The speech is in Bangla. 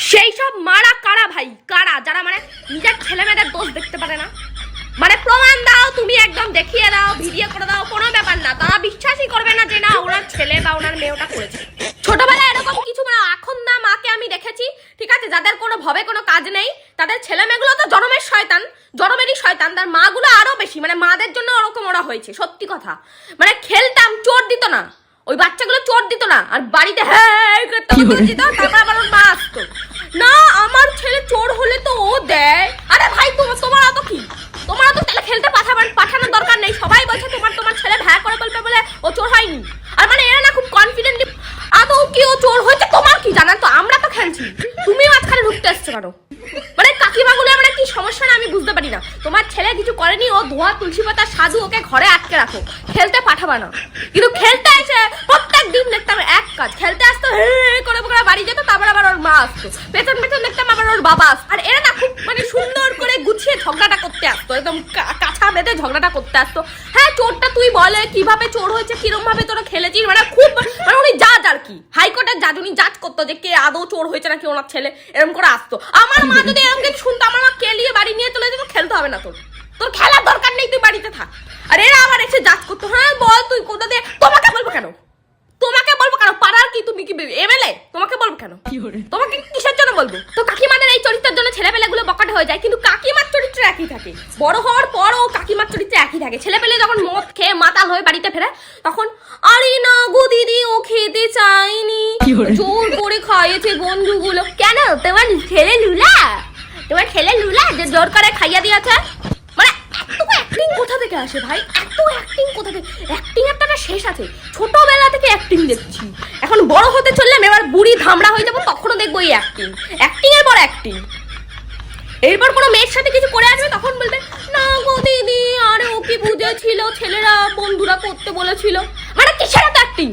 সেই সব মারা কারা ভাই, কারা যারা মানে নিজের ছেলে মেয়েদের দোষ দেখতে পারে না, মানে প্রমাণ দাও, তুমি একদম দেখিয়ে দাও, ভিডিও করে দাও, কোনো ব্যাপার না, তারা বিশ্বাসই করবে না যে না ওনার ছেলে বা ওনার মেয়ে ওটা করেছে। ছোটবেলায় এরকম কিছু মানে এখন না মাকে আমি দেখেছি, ঠিক আছে, যাদের কোনো ভাবে কোনো কাজ নেই তাদের ছেলে মেয়েগুলো তো জন্মের শয়তান, জন্মেরই শয়তান, তার মাগুলো আরো বেশি, মানে মাদের জন্য ওরকম ওরা হয়েছে। সত্যি কথা, মানে খেলতাম চোর দিত না, ওই বাচ্চাগুলো চোর দিত না, আর বাড়িতে হ্যাঁ দিত, তারপর আবার ওর মা আসতো না আমার ছেলে চোর হলে তো ও দেয়। আরে ভাই তোমার অত কি, তোমার তো তাহলে খেলতে পাঠানোর দরকার নেই, সবাই বলছে তোমার ছেলে ভ্যা করে বলবে বলে ও চোর হয়নি। আর মানে এরা না খুব কনফিডেন্টলি আদৌ কি ও চোর হয়েছে তোমার কি জানান, তো আমরা তো খেলছি, তুমি মাঝখানে ঢুকতে আসছো কেন? মানে কাকিমাগুলো মানে কি সমস্যা না আমি বুঝতে পারি না। তোমার ছেলে কিছু করেনি, ও ধোয়া তুলসী পাতা সাধু, ওকে ঘরে আটকে রাখো, খেলতে পাঠাবা না। কিন্তু খেলতে এসে প্রত্যেক দিন দেখতাম এক কাজ, খেলতে আসতো করে বাড়ি যেত, তারপর আবার ওর মা আসতো, পেছন দেখতাম আবার ওর বাবা আসতো। আর এরা না খুব মানে সুন্দর করে গুছিয়ে ঝগড়াটা করতে আসতো, একদম কাছা বেঁধে ঝগড়াটা করতে আসতো। হ্যাঁ চোরটা তুই বলে কিভাবে চোর হয়েছে, কিরম ভাবে তোরা খেলেছিস, মানে খুব মানে উনি জাজ আর কি, হাইকোর্টের জাজ, উনি জাজ করতো যে কে আদৌ চোর হয়েছে নাকি ওনার ছেলে, এরকম করে আসতো। আমার মা যদি এরকম কিছু শুনতো, আমার মা কেলিয়ে বাড়ি নিয়ে চলে যেত, খেলতে হবে না, তোর খেলার দরকার নেই, তুই বাড়িতে থাক। আর এরা আবার এসে জাজ করতো, হ্যাঁ বল তুই কোথা দিয়ে, তোমাকে বলবো কেন, পাড়ার কি তুমি কি এমএলএ, তোমাকে বলবো কেন, তোমাকে কিসের জন্য বলবো? তো কাকিমাদের এই চরিত্রের জন্য ছেলেপেলেগুলো বকাটে হয়ে যায়, কিন্তু কাকিমার চরিত্র একই থাকে, বড় হওয়ার পরও কাকিমার চরিত্র একই থাকে। ছেলেপেলে যখন মদ খেয়ে মাতাল হয়ে বাড়িতে ফেরে তখন আরে না গো দিদি ও খেতে চাইনি, জোর করে খাইয়েছে বন্ধুগুলো। কেন তোমার ছেলে লুলা যে জোর করে খাইয়া দিয়েছে? মানে এত অ্যাক্টিং কোথা থেকে আসে ভাই, এত অ্যাক্টিং কোথা থেকে? অ্যাক্টিং এর একটা শেষ আছে, ছোটবেলা থেকে অ্যাক্টিং দেখছি, এখন বড় হতে চললাম, এবার বুড়ি ধামড়া হয়ে যাবো, তখনও দেখবো এই অ্যাক্টিং এর পর অ্যাক্টিং। এরপর কোনো মেয়ের সাথে কিছু করে আসবে তখন বলবে না গো দিদি আরে ও কি বুঝেছিল, ছেলেরা বন্ধুরা করতে বলেছিল, মানে কিসের এত অ্যাক্টিং?